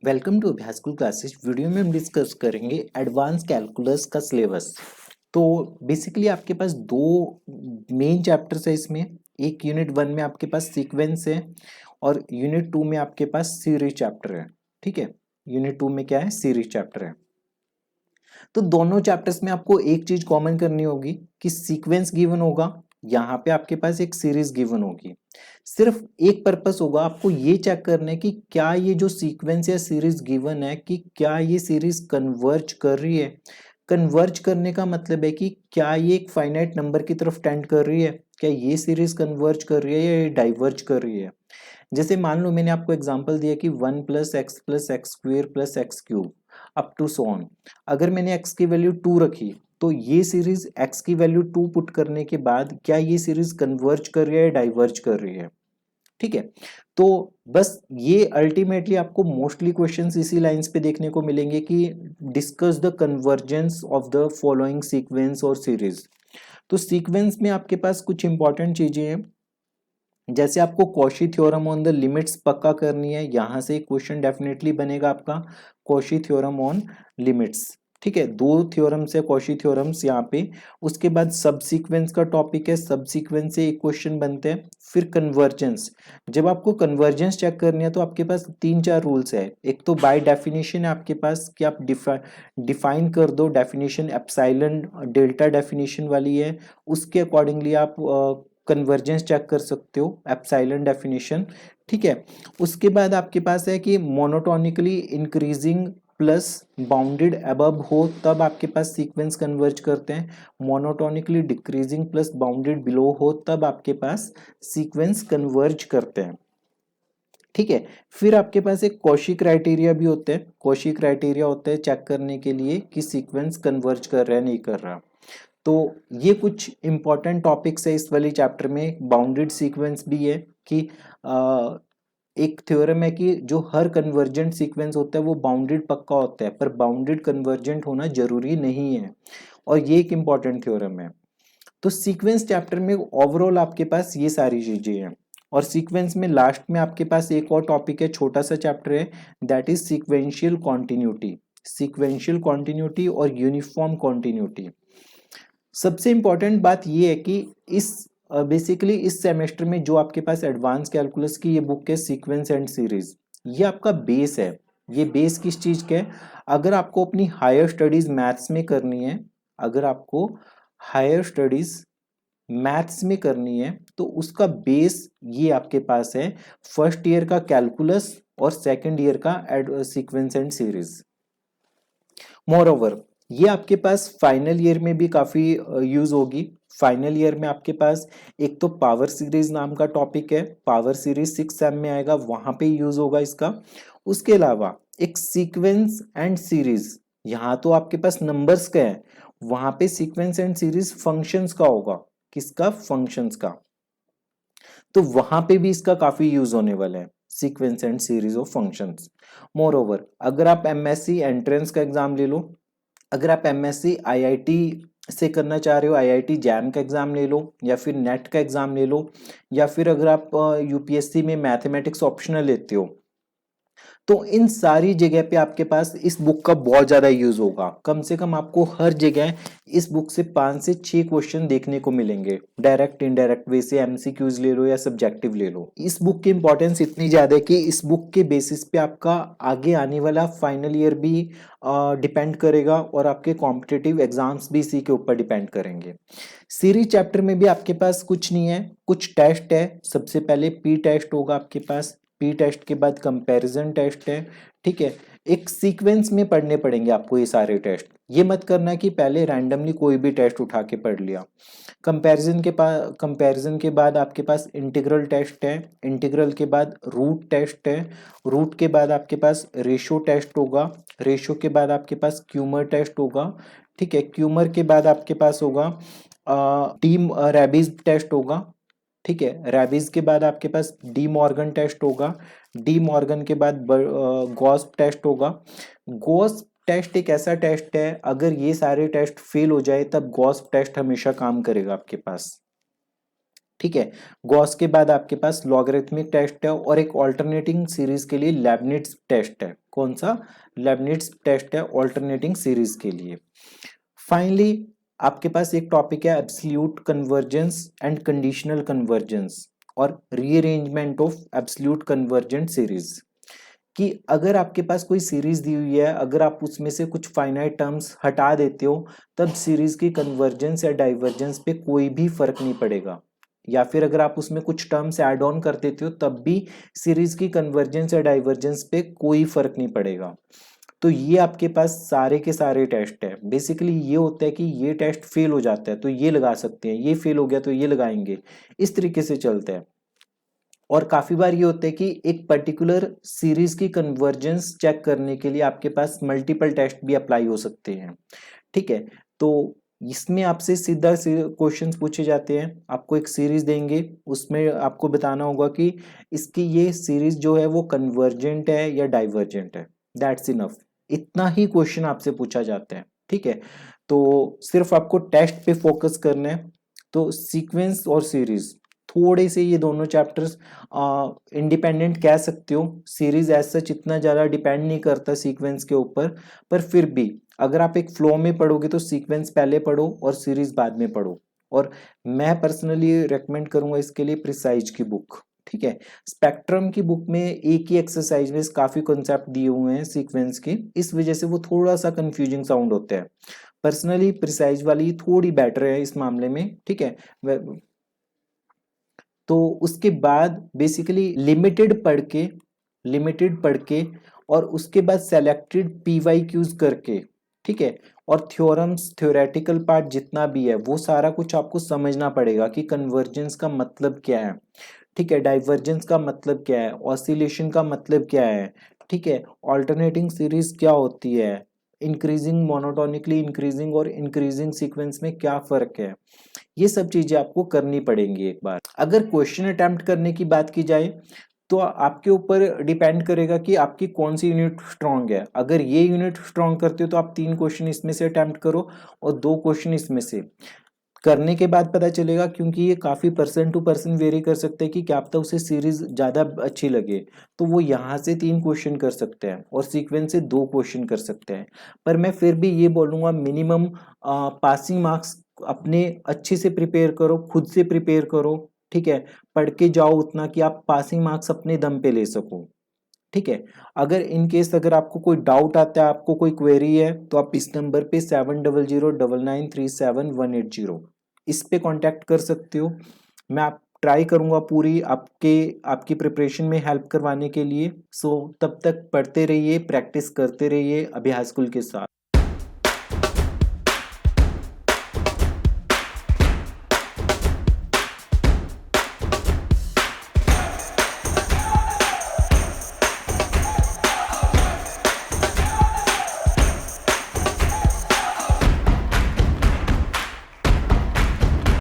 Welcome to अभ्यास classes. Video में हम डिस्कस करेंगे एडवांस कैलकुलस का सिलेबस। तो बेसिकली आपके पास दो मेन चैप्टर्स है इसमें। एक यूनिट 1 में आपके पास सीक्वेंस है और यूनिट 2 में आपके पास सीरीज चैप्टर है। ठीक है, यूनिट 2 में क्या है, सीरीज चैप्टर है। तो दोनों चैप्टर्स में आपको एक चीज कॉमन करनी होगी कि सीक्वेंस गिवन होगा, यहाँ पे आपके पास एक सीरीज गिवन होगी। सिर्फ एक पर्पस होगा, आपको ये चेक करना है कि क्या ये जो सीक्वेंस या सीरीज गिवन है कि क्या ये सीरीज कन्वर्ज कर रही है। कन्वर्ज करने का मतलब है कि क्या ये एक फाइनाइट नंबर की तरफ टेंड कर रही है, क्या ये सीरीज कन्वर्ज कर रही है या ये डाइवर्ज कर रही है। जैसे मान लो मैंने आपको एग्जांपल दिया कि 1 plus x square plus x cube up to so on. अगर मैंने x की वैल्यू 2 रखी तो ये सीरीज x की वैल्यू 2 पुट करने के बाद क्या ये सीरीज कन्वर्ज कर रही है या डाइवर्ज कर रही है। ठीक है, तो बस ये अल्टीमेटली आपको मोस्टली क्वेश्चंस इसी लाइंस पे देखने को मिलेंगे कि discuss the convergence of the following sequence और सीरीज। तो सीक्वेंस में आपके पास कुछ इंपॉर्टेंट चीजें हैं, जैसे आपको Cauchy theorem on the limits पक्का करनी है। यहां से क्वेश्चन डेफिनेटली बनेगा आपका कॉशी थ्योरम ऑन लिमिट्स। ठीक है, दो थ्योरम्स है कॉशी थ्योरम्स यहाँ पे। उसके बाद सब सीक्वेंस का टॉपिक है, सब सीक्वेंस से एक क्वेश्चन बनते हैं। फिर कन्वर्जेंस, जब आपको कन्वर्जेंस चेक करनी है तो आपके पास 3-4 रूल्स है। एक तो बाय डेफिनेशन है आपके पास कि आप डिफाइन कर दो डेफिनेशन, एप्सिलॉन डेल्टा डेफिनेशन वाली है, उसके अकॉर्डिंगली आप कन्वर्जेंस चेक कर सकते हो, एप्सिलॉन डेफिनेशन। ठीक है, उसके बाद आपके पास है कि monotonically increasing plus bounded above हो तब आपके पास सीक्वेंस कन्वर्ज करते हैं। Monotonically decreasing plus bounded below हो तब आपके पास सीक्वेंस कन्वर्ज करते हैं। ठीक है, फिर आपके पास एक कॉशी क्राइटेरिया भी होता है। कॉशी क्राइटेरिया होता है चेक करने के लिए कि सीक्वेंस कन्वर्ज कर रहा है नहीं कर रहा। तो ये कुछ इंपॉर्टेंट टॉपिक्स है इस वाली चैप्टर में। बाउंडेड सीक्वेंस भी है कि एक थ्योरम है कि जो हर कन्वर्जेंट सीक्वेंस होता है वो बाउंडेड पक्का होता है, पर बाउंडेड कन्वर्जेंट होना जरूरी नहीं है, और ये एक इंपॉर्टेंट थ्योरम है। तो सीक्वेंस चैप्टर में ओवरऑल आपके पास ये सारी चीजें हैं। और सीक्वेंस में लास्ट में आपके पास एक और टॉपिक है, छोटा सा चैप्टर है, that is sequential continuity. Sequential continuity और यूनिफॉर्म कॉन्टिन्यूटी। सबसे इंपॉर्टेंट बात ये है कि इस बेसिकली इस सेमेस्टर में जो आपके पास एडवांस कैलकुलस की ये बुक है सीक्वेंस एंड सीरीज, ये आपका बेस है। ये बेस किस चीज का है, अगर आपको अपनी हायर स्टडीज मैथ्स में करनी है, अगर आपको हायर स्टडीज मैथ्स में करनी है तो उसका बेस ये आपके पास है, फर्स्ट ईयर का कैलकुलस और सेकंड ईयर का sequence and series. More over ये आपके पास फाइनल ईयर में भी काफी यूज होगी। फाइनल ईयर में आपके पास एक तो पावर सीरीज नाम का टॉपिक है, पावर सीरीज 6 सेम में आएगा, वहां पे यूज होगा इसका। उसके अलावा एक सीक्वेंस एंड सीरीज, यहाँ तो आपके पास नंबर्स का है, वहां पे सीक्वेंस एंड सीरीज फंक्शंस का होगा। किसका, फंक्शंस का। तो वहां पे भी इसका काफी यूज होने वाला है, sequence and series of functions. More over अगर आप एमएससी एंट्रेंस का एग्जाम ले लो, अगर आप एमएससी आईआईटी से करना चाह रहे हो, आईआईटी जैम का एग्जाम ले लो, या फिर नेट का एग्जाम ले लो, या फिर अगर आप यूपीएससी में मैथमेटिक्स ऑप्शनल लेते हो, तो इन सारी जगह पे आपके पास इस बुक का बहुत ज्यादा यूज होगा। कम से कम आपको हर जगह इस बुक से 5 से 6 क्वेश्चन देखने को मिलेंगे, डायरेक्ट इनडायरेक्ट वे से, एमसीक्यूज ले लो या सब्जेक्टिव ले लो। इस बुक की इंपॉर्टेंस इतनी ज्यादा है कि इस बुक के बेसिस पे आपका आगे आने वाला फाइनल ईयर भी डिपेंड करेगा, और आपके कॉम्पिटिटिव एग्जाम्स भी इसी के ऊपर डिपेंड करेंगे। सीरीज चैप्टर में भी आपके पास कुछ नहीं है, कुछ टेस्ट है। सबसे पहले पी टेस्ट होगा आपके पास, पी टेस्ट के बाद कंपैरिजन टेस्ट है। ठीक है, एक सीक्वेंस में पढ़ने पड़ेंगे आपको ये सारे टेस्ट। ये मत करना कि पहले रैंडमली कोई भी टेस्ट उठा के पढ़ लिया। कंपैरिजन के बाद आपके पास इंटीग्रल टेस्ट है, इंटीग्रल के बाद रूट टेस्ट है, रूट के बाद आपके पास रेशो टेस्ट होगा, रेशो के बाद आपके पास क्यूमर टेस्ट होगा। ठीक है, क्यूमर के बाद आपके पास होगा टीम रैबिज टेस्ट होगा। ठीक है, रैबिज के बाद आपके पास डी मॉर्गन टेस्ट होगा, डी मॉर्गन के बाद गॉस टेस्ट होगा। गॉस टेस्ट एक ऐसा टेस्ट है, अगर ये सारे टेस्ट फेल हो जाए तब गॉस टेस्ट हमेशा काम करेगा आपके पास। ठीक है, गॉस के बाद आपके पास लॉगरिथमिक टेस्ट है, और एक ऑल्टरनेटिंग सीरीज के लिए लेबनिट्ज टेस्ट है। कौन सा? लेबनिट्ज टेस्ट है ऑल्टरनेटिंग सीरीज के लिए। फाइनली आपके पास एक टॉपिक है absolute convergence and conditional convergence और rearrangement of absolute convergent series, कि अगर आपके पास कोई सीरीज दी हुई है, अगर आप उसमें से कुछ फाइनाइट टर्म्स हटा देते हो तब सीरीज की कन्वर्जेंस या डाइवर्जेंस पे कोई भी फर्क नहीं पड़ेगा, या फिर अगर आप उसमें कुछ टर्म्स ऐड ऑन कर देते हो तब भी सीरीज की कन्वर्जेंस या डाइवर्जेंस पे कोई फर्क नहीं पड़ेगा। तो ये आपके पास सारे के सारे टेस्ट है। बेसिकली ये होता है कि ये टेस्ट फेल हो जाता है तो ये लगा सकते हैं, ये फेल हो गया तो ये लगाएंगे, इस तरीके से चलता है। और काफी बार ये होता है कि एक पर्टिकुलर सीरीज की कन्वर्जेंस चेक करने के लिए आपके पास मल्टीपल टेस्ट भी अप्लाई हो सकते हैं, ठीक है। तो इसमें आपसे सीधा क्वेश्चंस पूछे जाते हैं, आपको एक सीरीज देंगे, उसमें आपको बताना होगा कि इसकी ये सीरीज जो है वो कन्वर्जेंट है या डाइवर्जेंट है, दैट्स इनफ। इतना ही क्वेश्चन आपसे पूछा जाता है, ठीक है। तो सिर्फ आपको टेस्ट पे फोकस करना है। तो सीक्वेंस और सीरीज थोड़े से ये दोनों चैप्टर्स इंडिपेंडेंट कह सकते हो, सीरीज एज सच इतना ज़्यादा डिपेंड नहीं करता सीक्वेंस के ऊपर, पर फिर भी अगर आप एक फ्लो में पढ़ोगे तो सीक्वेंस पहले पढ़ो और सीरीज बाद में पढ़ो। और मैं पर्सनली रेकमेंड करूंगा इसके लिए प्रिसाइज की बुक, ठीक है। स्पेक्ट्रम की बुक में एक ही एक्सरसाइज में काफी कॉन्सेप्ट दिए हुए हैं सीक्वेंस के, इस वजह से वो थोड़ा सा कंफ्यूजिंग साउंड होता है। पर्सनली प्रिसाइज वाली थोड़ी बेटर है इस मामले में, ठीक है। तो उसके बाद बेसिकली लिमिटेड पढ़ के और उसके बाद सेलेक्टेड PYQs करके, ठीक है। और थ्योरम्स थ्योरेटिकल पार्ट जितना भी है वो सारा कुछ आपको समझना पड़ेगा कि कन्वर्जेंस का मतलब क्या है, ठीक है, डाइवर्जेंस का मतलब क्या है, ऑसिलेशन का मतलब क्या है, ठीक है, ऑल्टरनेटिंग सीरीज क्या होती है, इंक्रीजिंग मोनोटोनिकली इंक्रीजिंग और इंक्रीजिंग सीक्वेंस में क्या फर्क है, ये सब चीजें आपको करनी पड़ेंगी एक बार। अगर क्वेश्चन अटेम्प्ट करने की बात की जाए तो आपके ऊपर डिपेंड करेगा कि आपकी कौन सी यूनिट स्ट्रांग है। अगर ये यूनिट स्ट्रांग करते हो तो आप 3 क्वेश्चन इसमें से अटेम्प्ट करो और 2 क्वेश्चन इसमें से। करने के बाद पता चलेगा, क्योंकि ये काफी पर्सन टू पर्सन वेरी कर सकते हैं कि क्या पता उसे सीरीज ज्यादा अच्छी लगे, तो वो यहाँ से 3 क्वेश्चन कर सकते हैं और सीक्वेंस से 2 क्वेश्चन कर सकते हैं। पर मैं फिर भी ये बोलूंगा मिनिमम पासिंग मार्क्स अपने अच्छे से प्रिपेयर करो, खुद से प्रिपेयर करो, ठीक है। पढ़ के जाओ उतना कि आप पासिंग मार्क्स अपने दम पे ले सको, ठीक है। अगर इन केस अगर आपको कोई डाउट आता है, आपको कोई क्वेरी है, तो आप इस नंबर पे 7009937180 इस पे कांटेक्ट कर सकते हो। मैं आप ट्राई करूंगा पूरी आपकी प्रिपरेशन में हेल्प करवाने के लिए। सो तब तक पढ़ते रहिए, प्रैक्टिस करते रहिए अभ्यास स्कूल के साथ।